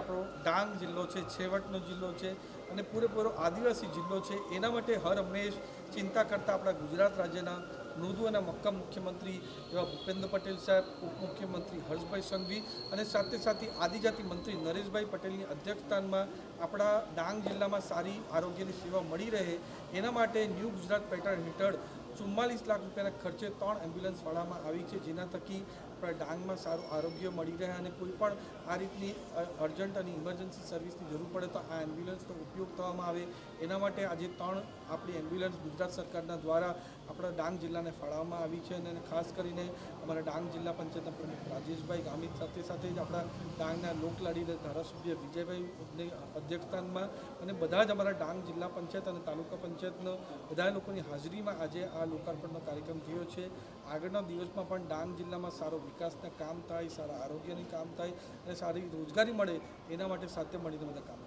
આપણો ડાંગ જિલ્લો છે, છેવટનો જિલ્લો છે અને પૂરેપૂરો આદિવાસી જિલ્લો છે, એના માટે હર હંમેશ ચિંતા કરતા આપણા ગુજરાત રાજ્યના મૃદુ અને મક્કમ મુખ્યમંત્રી એવા ભૂપેન્દ્ર પટેલ સાહેબ, ઉપમુખ્યમંત્રી હર્ષભાઈ સંઘવી અને સાથે સાથે આદિજાતિ મંત્રી નરેશભાઈ પટેલની અધ્યક્ષસ્થાનમાં આપણા ડાંગ જિલ્લામાં સારી આરોગ્યની સેવા મળી રહે એના માટે ન્યૂ ગુજરાત પેટર્ન હેઠળ 44 લાખ રૂપિયાના ખર્ચે 3 એમ્બ્યુલન્સ ફાળવવામાં આવી છે, જેના થકી આપણા ડાંગમાં સારું આરોગ્ય મળી રહે અને કોઈ પણ આ રીતની અર્જન્ટ અને ઇમરજન્સી સર્વિસની જરૂર પડે તો આ એમ્બ્યુલન્સનો ઉપયોગ થવામાં આવે એના માટે આજે 3 આપણી એમ્બ્યુલન્સ ગુજરાત સરકારના દ્વારા આપણા ડાંગ જિલ્લાને ફાળવવામાં આવી છે અને ખાસ કરીને અમારા ડાંગ જિલ્લા પંચાયતના પ્રમુખ રાજેશભાઈ ગામિત સાથે સાથે જ આપણા ડાંગના લોકલાડી ધારાસભ્ય વિજયભાઈની અધ્યક્ષસ્થાનમાં અને બધા જ અમારા ડાંગ જિલ્લા પંચાયત અને તાલુકા પંચાયતના બધા લોકોની હાજરીમાં આજે આ લોકાર્પણનો કાર્યક્રમ થયો છે। આગળના દિવસમાં પણ ડાંગ જિલ્લામાં સારો વિકાસના કામ થાય, સારા આરોગ્યની કામ થાય અને સારી રોજગારી મળે એના માટે સાથે મળીને બધા કામ